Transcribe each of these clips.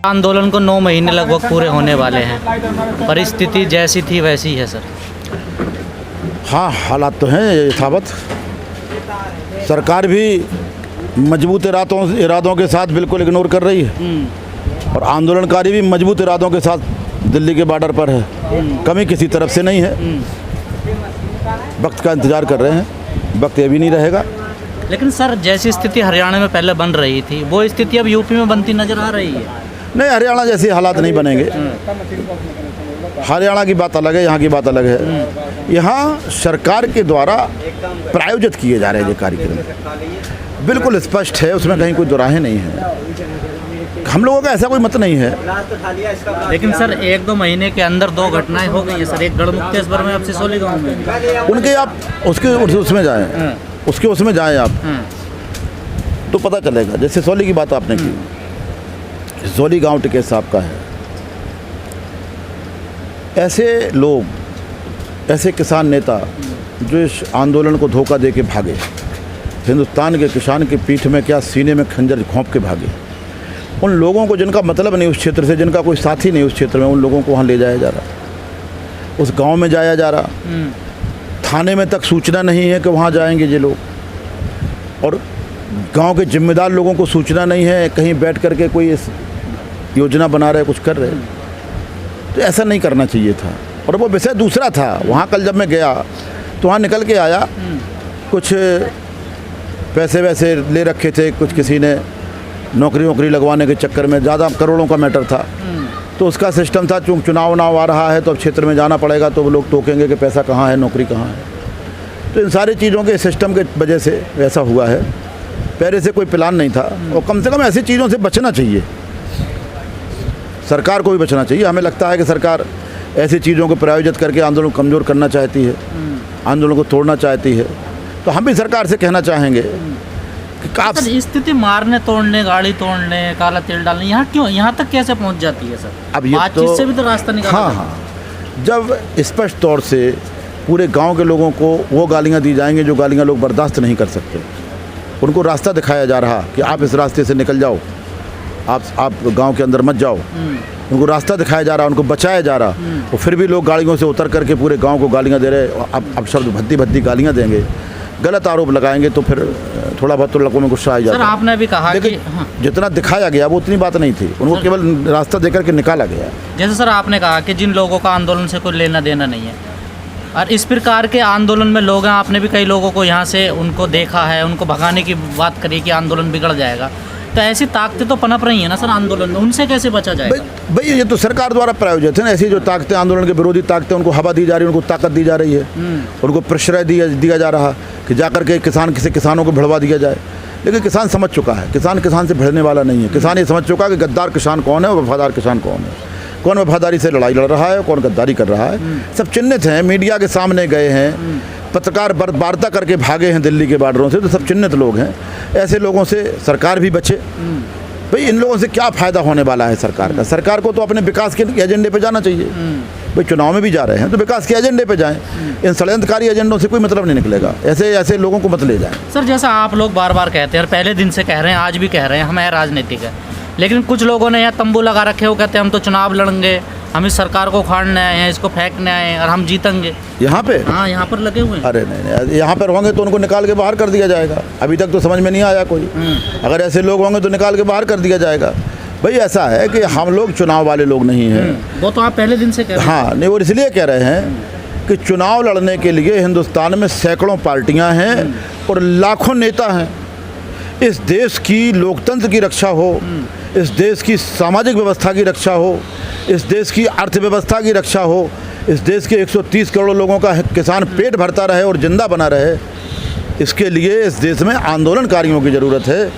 आंदोलन को 9 महीने लगभग पूरे होने वाले हैं, परिस्थिति जैसी थी वैसी है सर। हाँ, हालात तो हैं यथावत। सरकार भी मजबूत इरादों के साथ बिल्कुल इग्नोर कर रही है और आंदोलनकारी भी मजबूत इरादों के साथ दिल्ली के बॉर्डर पर है। कमी किसी तरफ से नहीं है। वक्त का इंतज़ार कर रहे हैं, वक्त ये भी नहीं रहेगा। लेकिन सर जैसी स्थिति हरियाणा में पहले बन रही थी वो स्थिति अब यूपी में बनती नज़र आ रही है। नहीं, हरियाणा जैसे हालात नहीं बनेंगे। हरियाणा की बात अलग है, यहाँ की बात अलग है। यहाँ सरकार के द्वारा प्रायोजित किए जा रहे हैं ये कार्यक्रम, बिल्कुल स्पष्ट है, उसमें कहीं कोई दुराहे नहीं है। हम लोगों का ऐसा कोई मत नहीं है। लेकिन सर 1-2 महीने के अंदर 2 घटनाएं हो गई है सर, एक गढ़मुक्तेश्वर में, अब सिसोली गाँव में। उनके आप उसमें जाएँ, उसमें जाएँ आप तो पता चलेगा। जैसे सिसोली की बात आपने की, सिसोली गांव टिकैत साहब का है। ऐसे लोग, ऐसे किसान नेता जो इस आंदोलन को धोखा दे के भागे, हिंदुस्तान के किसान की पीठ में क्या सीने में खंजर घोंप के भागे, उन लोगों को जिनका मतलब नहीं उस क्षेत्र से, जिनका कोई साथी नहीं उस क्षेत्र में, उन लोगों को वहाँ ले जाया जा रहा, उस गांव में जाया जा रहा। थाने में तक सूचना नहीं है कि वहाँ जाएंगे ये लोग, और गांव के जिम्मेदार लोगों को सूचना नहीं है, कहीं बैठ करके कोई इस योजना बना रहे, कुछ कर रहे। तो ऐसा नहीं करना चाहिए था। और वो विषय दूसरा था। वहाँ कल जब मैं गया तो वहाँ निकल के आया, कुछ पैसे वैसे ले रखे थे, कुछ किसी ने नौकरी लगवाने के चक्कर में, ज़्यादा करोड़ों का मैटर था। तो उसका सिस्टम था, चूँकि चुनाव आ रहा है तो अब क्षेत्र में जाना पड़ेगा, तो वो लोग टोकेंगे कि पैसा कहाँ है, नौकरी कहाँ है। तो इन सारी चीज़ों के सिस्टम के वजह से ऐसा हुआ है। पहले से कोई प्लान नहीं था। और कम से कम ऐसी चीज़ों से बचना चाहिए, सरकार को भी बचना चाहिए। हमें लगता है कि सरकार ऐसी चीज़ों को प्रायोजित करके आंदोलन को कमज़ोर करना चाहती है, आंदोलन को तोड़ना चाहती है। तो हम भी सरकार से कहना चाहेंगे कि आप स्थिति मारने तोड़ने, गाड़ी तोड़ने, काला तेल डालने, यहाँ क्यों, यहाँ तक कैसे पहुँच जाती है सर? अब ये बातचीत से भी तो रास्ता निकाला। हाँ, जब स्पष्ट तौर से पूरे गाँव के लोगों को वो गालियाँ दी जाएंगी जो गालियाँ लोग बर्दाश्त नहीं कर सकते, उनको रास्ता दिखाया जा रहा कि आप इस रास्ते से निकल जाओ, आप गांव के अंदर मत जाओ, उनको रास्ता दिखाया जा रहा, उनको बचाया जा रहा, और फिर भी लोग गाड़ियों से उतर करके पूरे गांव को गालियां दे रहे। अब शब्द भद्दी गालियां देंगे, गलत आरोप लगाएंगे, तो फिर थोड़ा बहुत तो लोगों में गुस्सा आ जाता है। सर आपने भी कहा कि जितना दिखाया गया वो उतनी बात नहीं थी, उनको केवल रास्ता देकर के निकाला गया। जैसे सर आपने कहा कि जिन लोगों का आंदोलन से कोई लेना देना नहीं है, और इस प्रकार के आंदोलन में लोग हैं, आपने भी कई लोगों को यहाँ से उनको देखा है, उनको भगाने की बात करी कि आंदोलन बिगड़ जाएगा। तो ऐसी ताकतें तो पनप रही हैं ना सर आंदोलन में, उनसे कैसे बचा जाएगा? भाई ये तो सरकार द्वारा प्रायोजित है ना। ऐसी जो ताकतें, आंदोलन के विरोधी ताकतें, उनको हवा दी जा रही है, उनको ताकत दी जा रही है, उनको प्रश्रय दिया जा रहा कि जाकर के किसानों को भिड़वा दिया जाए। लेकिन किसान समझ चुका है, किसान से भिड़ने वाला नहीं है। किसान ये समझ चुका है कि गद्दार किसान कौन है और वफादार किसान कौन है, कौन वफादारी से लड़ाई लड़ रहा है, कौन गद्दारी कर रहा है। सब चिन्हित हैं, मीडिया के सामने गए हैं, पत्रकार वार्ता करके भागे हैं दिल्ली के बॉर्डरों से, तो सब चिन्हित लोग हैं। ऐसे लोगों से सरकार भी बचे। भाई इन लोगों से क्या फ़ायदा होने वाला है सरकार का? सरकार को तो अपने विकास के एजेंडे पे जाना चाहिए। भाई चुनाव में भी जा रहे हैं तो विकास के एजेंडे पे जाएं। इन षड्यंत्रकारी एजेंडों से कोई मतलब नहीं निकलेगा। ऐसे लोगों को मत ले जाएं। सर जैसा आप लोग बार बार कहते हैं और पहले दिन से कह रहे हैं, आज भी कह रहे हैं, हमें राजनीतिक है, लेकिन कुछ लोगों ने यहाँ तंबू लगा रखे हो, कहते हैं हम तो चुनाव लड़ेंगे, हम इस सरकार को उखाड़ने आए हैं, इसको फेंकने आए हैं और हम जीतेंगे। यहाँ पे? हाँ, यहाँ पर लगे हुए हैं। अरे नहीं, यहाँ पर होंगे तो उनको निकाल के बाहर कर दिया जाएगा। अभी तक तो समझ में नहीं आया कोई। अगर ऐसे लोग होंगे तो निकाल के बाहर कर दिया जाएगा। भाई ऐसा है कि हम लोग चुनाव वाले लोग नहीं हैं। वो तो आप पहले दिन से कह रहे हैं। हाँ नहीं, वो इसलिए कह रहे हैं कि चुनाव लड़ने के लिए हिंदुस्तान में सैकड़ों पार्टियाँ हैं और लाखों नेता हैं। इस देश की लोकतंत्र की रक्षा हो, इस देश की सामाजिक व्यवस्था की रक्षा हो, इस देश की अर्थव्यवस्था की रक्षा हो, इस देश के 130 करोड़ लोगों का किसान पेट भरता रहे और जिंदा बना रहे, इसके लिए इस देश में आंदोलनकारियों की ज़रूरत है।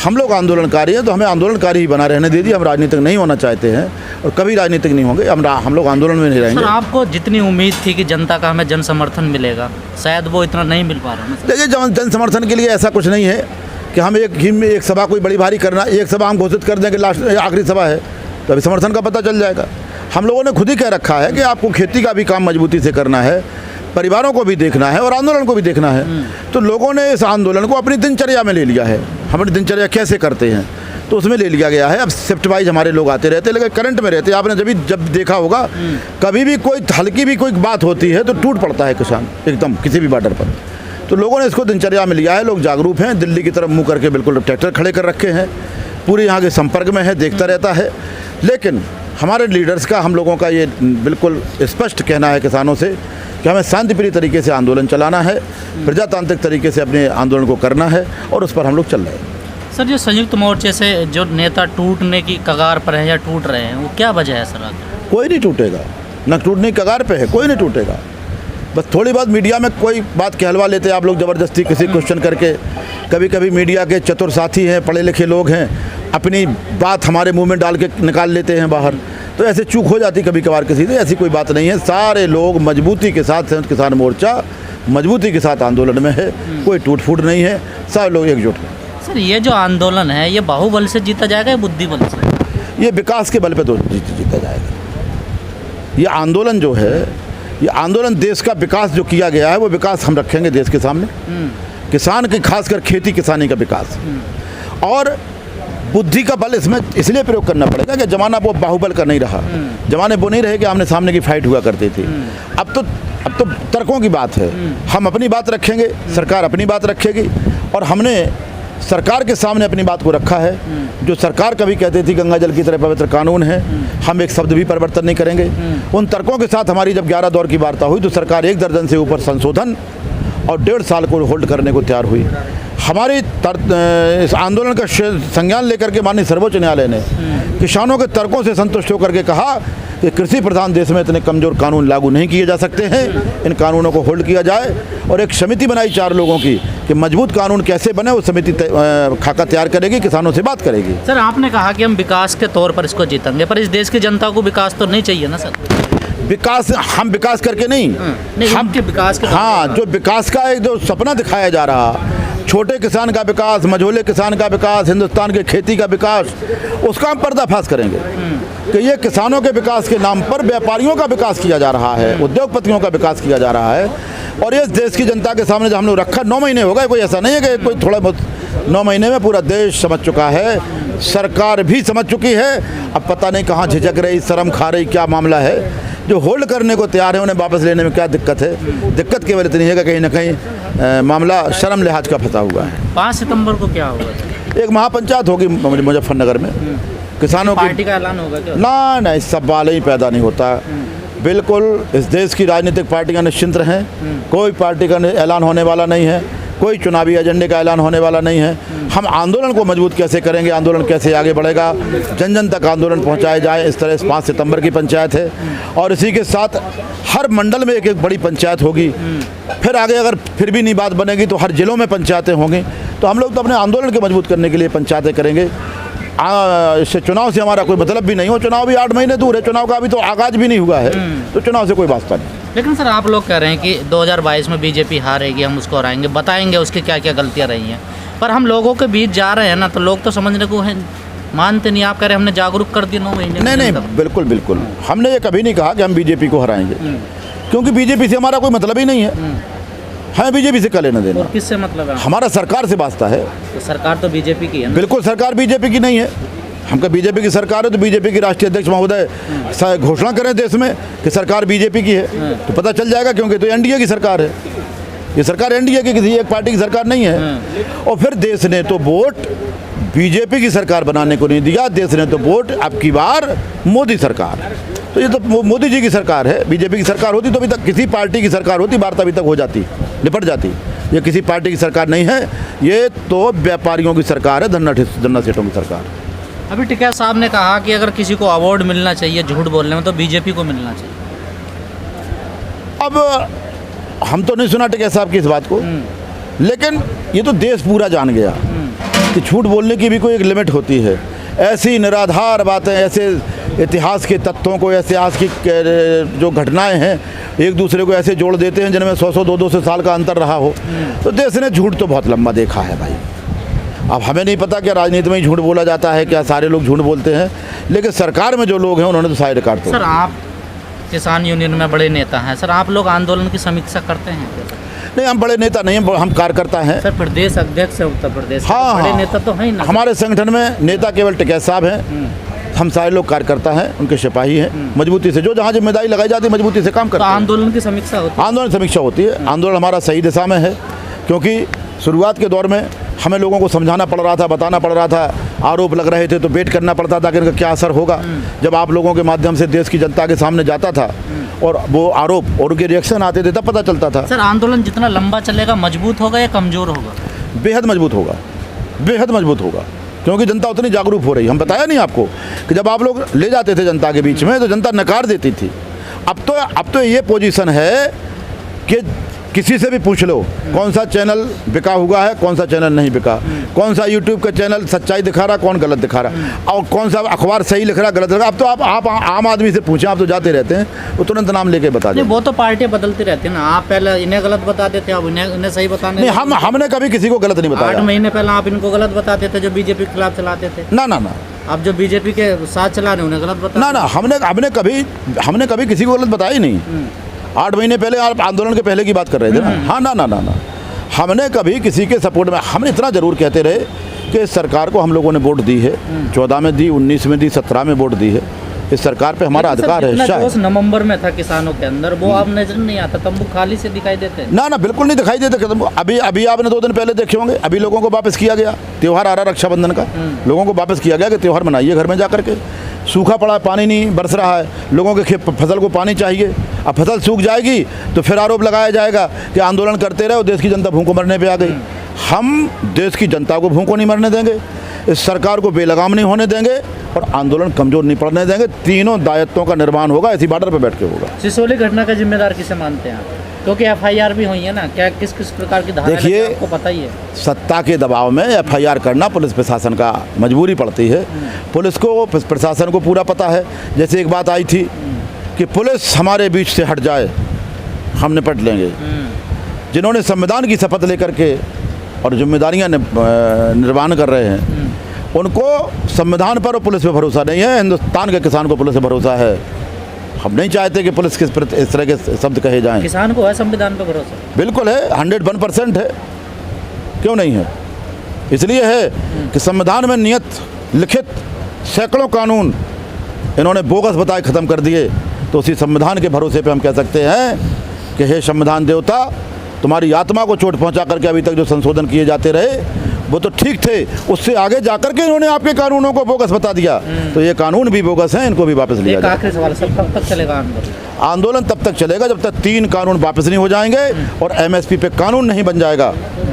हम लोग आंदोलनकारी हैं तो हमें आंदोलनकारी ही बना रहने दीजिए। हम राजनीतिक नहीं होना चाहते हैं और कभी राजनीतिक नहीं होंगे। हम लोग आंदोलन में नहीं रहेंगे। सर आपको जितनी उम्मीद थी कि जनता का हमें जन समर्थन मिलेगा, शायद वो इतना नहीं मिल पा रहा है। देखिए, जन समर्थन के लिए ऐसा कुछ नहीं है कि हम एक सभा कोई बड़ी भारी करना, एक सभा हम घोषित कर दें कि लास्ट आखिरी सभा है तो अभी समर्थन का पता चल जाएगा। हम लोगों ने खुद ही कह रखा है कि आपको खेती का भी काम मजबूती से करना है, परिवारों को भी देखना है और आंदोलन को भी देखना है। तो लोगों ने इस आंदोलन को अपनी दिनचर्या में ले लिया है। हम अपनी दिनचर्या कैसे करते हैं तो उसमें ले लिया गया है। अब शिफ्ट वाइज हमारे लोग आते रहते हैं, लेकिन करंट में रहते हैं। आपने जब देखा होगा, कभी भी कोई हल्की भी कोई बात होती है तो टूट पड़ता है किसान एकदम किसी भी बॉर्डर पर। तो लोगों ने इसको दिनचर्या में लिया है, लोग जागरूक हैं। दिल्ली की तरफ मुँह करके बिल्कुल ट्रैक्टर खड़े कर रखे हैं, पूरे यहाँ के संपर्क में है, देखता रहता है। लेकिन हमारे लीडर्स का, हम लोगों का ये बिल्कुल स्पष्ट कहना है किसानों से कि हमें शांतिप्रिय तरीके से आंदोलन चलाना है, प्रजातांत्रिक तरीके से अपने आंदोलन को करना है, और उस पर हम लोग चल रहे हैं। सर, जो संयुक्त मोर्चे से जो नेता टूटने की कगार पर है या टूट रहे हैं, वो क्या वजह है सर? कोई नहीं टूटेगा, न टूटने की कगार पे है, कोई नहीं टूटेगा। बस थोड़ी बात मीडिया में कोई बात कहलवा लेते हैं आप लोग ज़बरदस्ती किसी क्वेश्चन करके। कभी कभी मीडिया के चतुर साथी हैं, पढ़े लिखे लोग हैं, अपनी बात हमारे मुंह में डाल के निकाल लेते हैं बाहर, तो ऐसे चूक हो जाती कभी कभार किसी से। ऐसी कोई बात नहीं है, सारे लोग मजबूती के साथ, संयुक्त किसान मोर्चा मजबूती के साथ आंदोलन में है, कोई टूट फूट नहीं है, सारे लोग एकजुट हैं। सर, ये जो आंदोलन है, ये बाहुबल से जीता जाएगा या बुद्धि बल से? ये विकास के बल पे तो जीता जाएगा। ये आंदोलन जो है, ये आंदोलन देश का विकास जो किया गया है, वो विकास हम रखेंगे देश के सामने। किसान के, खासकर खेती किसानी का विकास, और बुद्धि का बल इसमें इसलिए प्रयोग करना पड़ेगा कि जमाना वो बाहुबल का नहीं रहा। जमाने वो नहीं रहे कि आमने सामने की फाइट हुआ करती थी। अब तो तर्कों की बात है। हम अपनी बात रखेंगे, सरकार अपनी बात रखेगी, और हमने सरकार के सामने अपनी बात को रखा है। जो सरकार कभी कहती थी गंगा जल की तरह पवित्र कानून है, हम एक शब्द भी परिवर्तन नहीं करेंगे। उन तर्कों के साथ हमारी जब 11 दौर की वार्ता हुई तो सरकार 1 दर्जन से ऊपर संशोधन और 1.5 साल को होल्ड करने को तैयार हुई। हमारी इस आंदोलन का संज्ञान लेकर के माननीय सर्वोच्च न्यायालय ने किसानों के तर्कों से संतुष्ट होकर के कहा कि कृषि प्रधान देश में इतने कमज़ोर कानून लागू नहीं किए जा सकते हैं, इन कानूनों को होल्ड किया जाए। और एक समिति बनाई 4 लोगों की कि मजबूत कानून कैसे बने, वो समिति खाका तैयार करेगी, किसानों से बात करेगी। सर, आपने कहा कि हम विकास के तौर पर इसको जीतेंगे, पर इस देश की जनता को विकास तो नहीं चाहिए ना सर? विकास हम विकास करके नहीं, हम के विकास के, हाँ, जो विकास का एक जो सपना दिखाया जा रहा, छोटे किसान का विकास, मझोले किसान का विकास, हिंदुस्तान के खेती का विकास, उसका हम पर्दाफाश करेंगे कि ये किसानों के विकास के नाम पर व्यापारियों का विकास किया जा रहा है, उद्योगपतियों का विकास किया जा रहा है। और इस देश की जनता के सामने जब हम लोग रखा, 9 महीने हो गए, कोई ऐसा नहीं है कि कोई थोड़ा बहुत, 9 महीने में पूरा देश समझ चुका है, सरकार भी समझ चुकी है। अब पता नहीं कहाँ झिझक रही, शर्म खा रही, क्या मामला है। जो होल्ड करने को तैयार है उन्हें वापस लेने में क्या दिक्कत है? दिक्कत केवल इतनी है कि कहीं ना कहीं मामला शर्म लिहाज का फंसा हुआ है। 5 सितंबर को क्या होगा? एक महापंचायत होगी मुजफ्फरनगर में, किसानों की पार्टी का ऐलान होगा क्या? ना, इस सवाल ही पैदा नहीं होता। बिल्कुल इस देश की राजनीतिक पार्टियां निश्चिंत रहें, कोई पार्टी का ऐलान होने वाला नहीं है, कोई चुनावी एजेंडे का ऐलान होने वाला नहीं है। हम आंदोलन को मजबूत कैसे करेंगे, आंदोलन कैसे आगे बढ़ेगा, जन जन तक आंदोलन पहुंचाया जाए, इस तरह से 5 सितंबर की पंचायत है। और इसी के साथ हर मंडल में एक बड़ी पंचायत होगी। फिर आगे अगर फिर भी नहीं बात बनेगी तो हर जिलों में पंचायतें होंगी। तो हम लोग तो अपने आंदोलन को मजबूत करने के लिए पंचायतें करेंगे। इससे चुनाव से हमारा कोई मतलब भी नहीं हो, चुनाव भी 8 महीने दूर है, चुनाव का अभी तो आगाज भी नहीं हुआ है, तो चुनाव से कोई वास्ता नहीं। लेकिन सर, आप लोग कह रहे हैं कि 2022 में बीजेपी हारेगी, हम उसको हराएंगे, बताएंगे उसकी क्या क्या गलतियां रही हैं, पर हम लोगों के बीच जा रहे हैं ना, तो लोग तो समझने को है, मानते नहीं। आप कह रहे हैं हमने जागरूक कर दिया 9 महीने। नहीं, बिल्कुल बिल्कुल, हमने ये कभी नहीं कहा कि हम बीजेपी को हराएंगे, क्योंकि बीजेपी से हमारा कोई मतलब ही नहीं है। हमें बीजेपी से क्या लेना देना। और किससे मतलब है? हमारा सरकार से वास्ता है। तो सरकार तो बीजेपी की है ना? बिल्कुल, सरकार बीजेपी की नहीं है। हमका बीजेपी की सरकार है तो बीजेपी की राष्ट्रीय अध्यक्ष महोदय घोषणा करें देश में कि सरकार बीजेपी की है, तो पता चल जाएगा, क्योंकि तो एनडीए की सरकार है। ये सरकार एनडीए की, किसी एक पार्टी की सरकार नहीं है। और फिर देश ने तो वोट बीजेपी की सरकार बनाने को नहीं दिया, देश ने तो वोट अब की बार मोदी सरकार, तो ये तो मोदी जी की सरकार है। बीजेपी की सरकार होती तो अभी तक, किसी पार्टी की सरकार होती वार्ता अभी तक हो जाती, निपट जाती। ये किसी पार्टी की सरकार नहीं है, ये तो व्यापारियों की सरकार है, धन्ना सेठों की सरकार। अभी टिकैत साहब ने कहा कि अगर किसी को अवार्ड मिलना चाहिए झूठ बोलने में तो बीजेपी को मिलना चाहिए। अब हम तो नहीं सुना टिकैत साहब की इस बात को, लेकिन ये तो देश पूरा जान गया कि झूठ बोलने की भी कोई एक लिमिट होती है। ऐसी निराधार बातें, ऐसे इतिहास के तत्वों को, ऐसे आज की जो घटनाएं हैं एक दूसरे को ऐसे जोड़ देते हैं जिनमें 100-100, 200 साल का अंतर रहा हो। तो देश ने झूठ तो बहुत लंबा देखा है भाई। अब हमें नहीं पता क्या राजनीति में ही झूठ बोला जाता है, क्या सारे लोग झूठ बोलते हैं, लेकिन सरकार में जो लोग हैं उन्होंने तो सारे रिकॉर्ड तोड़। सर, आप किसान यूनियन में बड़े नेता हैं सर, आप लोग आंदोलन की समीक्षा करते हैं क्या? नहीं, हम बड़े नेता नहीं हैं, हम कार्यकर्ता हैं। सर प्रदेश अध्यक्ष है उत्तर प्रदेश के, हाँ, बड़े हाँ। नेता तो हैं ही ना। हमारे संगठन में नेता केवल टिकैत साहब हैं, हम सारे लोग कार्यकर्ता हैं, उनके सिपाही हैं। मजबूती से जो जहाँ जिम्मेदारी लगाई जाती है मजबूती से काम तो करते हैं। आंदोलन की समीक्षा होती है? आंदोलन समीक्षा होती है। आंदोलन हमारा सही दिशा में है, क्योंकि शुरुआत के दौर में हमें लोगों को समझाना पड़ रहा था, बताना पड़ रहा था, आरोप लग रहे थे तो वेट करना पड़ता था कि इनका क्या असर होगा। जब आप लोगों के माध्यम से देश की जनता के सामने जाता था और वो आरोप और उनके रिएक्शन आते थे तब पता चलता था। सर आंदोलन जितना लंबा चलेगा मजबूत होगा या कमज़ोर होगा? बेहद मजबूत होगा, बेहद मजबूत होगा, क्योंकि जनता उतनी जागरूक हो रही। हम बताया नहीं आपको कि जब आप लोग ले जाते थे जनता के बीच में तो जनता नकार देती थी। अब तो ये पोजीशन है कि किसी से भी पूछ लो कौन सा चैनल बिका हुआ है, कौन सा चैनल नहीं बिका, कौन सा यूट्यूब का चैनल सच्चाई दिखा रहा, कौन गलत दिखा रहा, और कौन सा अखबार सही लिख रहा, गलत लिख रहा। अब तो आप आम आदमी से पूछें, आप तो जाते रहते हैं, वो तुरंत नाम लेके बता दें। वो तो पार्टियां बदलती रहती है ना, आप पहले इन्हें गलत बताते थे, अब इन्हें सही बताने। नहीं, हमने कभी किसी को गलत नहीं 8 बताया। महीने पहले आप इनको गलत बताते थे जो बीजेपी के खिलाफ चलाते थे। ना ना ना, अब जो बीजेपी के साथ चला रहे उन्हें गलत बता। ना ना, हमने कभी किसी को गलत बताया ही नहीं। 8 महीने पहले आप आंदोलन के पहले की बात कर रहे थे ना। हाँ, ना ना ना ना, हमने कभी किसी के सपोर्ट में, हमने इतना जरूर कहते रहे कि सरकार को हम लोगों ने वोट दी है, 14 में दी, 19 में दी, 17 में वोट दी है। इस सरकार पे हमारा अधिकार है, हिस्सा है। नवंबर में था किसानों के अंदर, वो अब नजर नहीं आता, तंबू खाली से दिखाई देते हैं। ना ना, बिल्कुल नहीं दिखाई देते तंबू। अभी आपने 2 दिन पहले देखे होंगे, अभी लोगों को वापस किया गया। त्यौहार आ रहा रक्षाबंधन का, लोगों को वापस किया गया कि त्यौहार मनाइए घर में जा करके। सूखा पड़ा है, पानी नहीं बरस रहा है, लोगों के फसल को पानी चाहिए। अब फसल सूख जाएगी तो फिर आरोप लगाया जाएगा कि आंदोलन करते रहे और देश की जनता भूखों मरने पे आ गई। हम देश की जनता को भूखों नहीं मरने देंगे, इस सरकार को बेलगाम नहीं होने देंगे और आंदोलन कमजोर नहीं पड़ने देंगे। तीनों दायित्वों का निर्माण होगा, ऐसी बॉर्डर पर बैठ के होगा। सिसोली घटना का जिम्मेदार किसे मानते हैं आप? क्योंकि FIR भी हुई है ना, क्या किस किस प्रकार की धारा लगी है, आपको पता ही है। सत्ता के दबाव में FIR करना पुलिस प्रशासन का मजबूरी पड़ती है। पुलिस को, प्रशासन को पूरा पता है। जैसे एक बात आई थी कि पुलिस हमारे बीच से हट जाए, हम निपट लेंगे। जिन्होंने संविधान की शपथ लेकर के और जिम्मेदारियां निर्वहन कर रहे हैं, उनको संविधान पर और पुलिस पे भरोसा नहीं है। हिंदुस्तान के किसान को पुलिस पे भरोसा है। हम नहीं चाहते कि पुलिस के इस तरह के शब्द कहे जाएं। किसान को है संविधान पर भरोसा? बिल्कुल है, 101% है। क्यों नहीं है? इसलिए है कि संविधान में नियत लिखित सैकड़ों कानून इन्होंने बोगस बताए ख़त्म कर दिए। तो उसी संविधान के भरोसे पे हम कह सकते हैं कि हे संविधान देवता, तुम्हारी आत्मा को चोट पहुंचा करके अभी तक जो संशोधन किए जाते रहे वो तो ठीक थे, उससे आगे जाकर के इन्होंने आपके कानूनों को बोगस बता दिया। तो ये कानून भी बोगस हैं, इनको भी वापस लिया जाए। आखिरी सवाल सर, कब तक चलेगा आंदोलन? आंदोलन तब तक चलेगा जब तक 3 कानून वापस नहीं हो जाएंगे और MSP पे कानून नहीं बन जाएगा,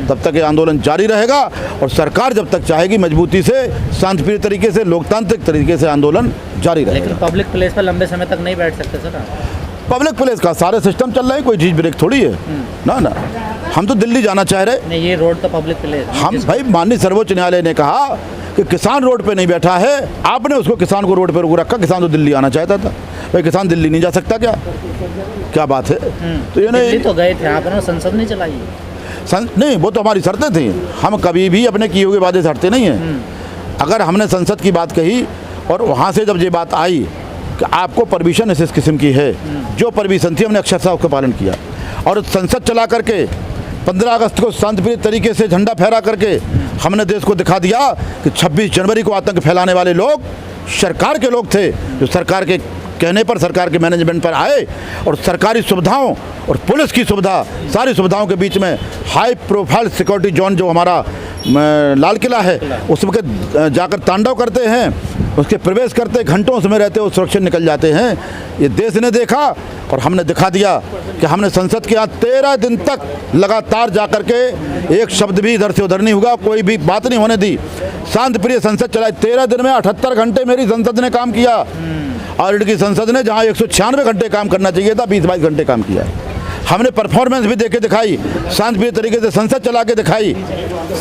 तब तक ये आंदोलन जारी रहेगा। और सरकार जब तक चाहेगी मजबूती से, शांतिप्रिय तरीके से, लोकतांत्रिक तरीके से आंदोलन जारी रहेगा। लेकिन पब्लिक प्लेस पर लंबे समय तक नहीं बैठ सकते सर। पब्लिक प्लेस का सारे सिस्टम चल रहे हैं, कोई चीज ब्रेक थोड़ी है। ना ना, हम तो दिल्ली जाना चाह रहे। नहीं, ये रोड तो पब्लिक प्लेस। हम भाई, माननीय सर्वोच्च न्यायालय ने कहा कि किसान रोड पे नहीं बैठा है, आपने उसको किसान को रोड पे रोक रखा। किसान तो दिल्ली आना चाहता था, भाई किसान दिल्ली नहीं जा सकता क्या? क्या बात है? तो ये नहीं, तो गए थे आपने, संसद नहीं चलाई? नहीं, वो तो हमारी शर्तें थी। हम कभी भी अपने किए हुए वादे से हटते नहीं हैं। अगर हमने संसद की बात कही और वहाँ से जब ये बात आई कि आपको परमिशन इस किस्म की है, जो परमिशन थी हमने अक्षरशः उसका पालन किया। और संसद चला करके 15 अगस्त को शांतिप्रिय तरीके से झंडा फहरा करके हमने देश को दिखा दिया कि 26 जनवरी को आतंक फैलाने वाले लोग सरकार के लोग थे, जो सरकार के कहने पर, सरकार के मैनेजमेंट पर आए और सरकारी सुविधाओं और पुलिस की सुविधा, सारी सुविधाओं के बीच में हाई प्रोफाइल सिक्योरिटी जोन जो हमारा लाल किला है, उसमें जाकर तांडव करते हैं, उसके प्रवेश करते घंटों उसमें रहते वो सुरक्षित निकल जाते हैं। ये देश ने देखा और हमने दिखा दिया कि हमने संसद के यहाँ 13 दिन तक लगातार जाकर के एक शब्द भी इधर से उधर नहीं हुआ, कोई भी बात नहीं होने दी। शांतिप्रिय संसद चलाई। 13 दिन में 78 घंटे मेरी संसद ने काम किया और इनकी संसद ने जहाँ 196 घंटे काम करना चाहिए था, 20-22 घंटे काम किया। हमने परफॉर्मेंस भी देके दिखाई, शांतिप्रिय तरीके से संसद चला के दिखाई,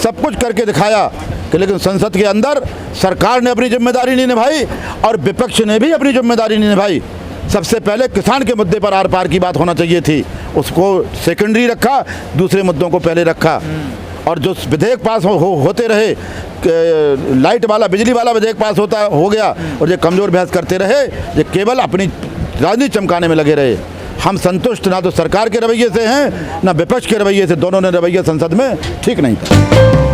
सब कुछ करके दिखाया कि लेकिन संसद के अंदर सरकार ने अपनी जिम्मेदारी नहीं निभाई और विपक्ष ने भी अपनी जिम्मेदारी नहीं निभाई। सबसे पहले किसान के मुद्दे पर आर पार की बात होना चाहिए थी, उसको सेकेंडरी रखा, दूसरे मुद्दों को पहले रखा। और जो विधेयक पास होते रहे, लाइट वाला, बिजली वाला विधेयक पास हो गया और ये कमज़ोर बहस करते रहे, ये केवल अपनी राजनीति चमकाने में लगे रहे। हम संतुष्ट ना तो सरकार के रवैये से हैं ना विपक्ष के रवैये से, दोनों ने रवैया संसद में ठीक नहीं था।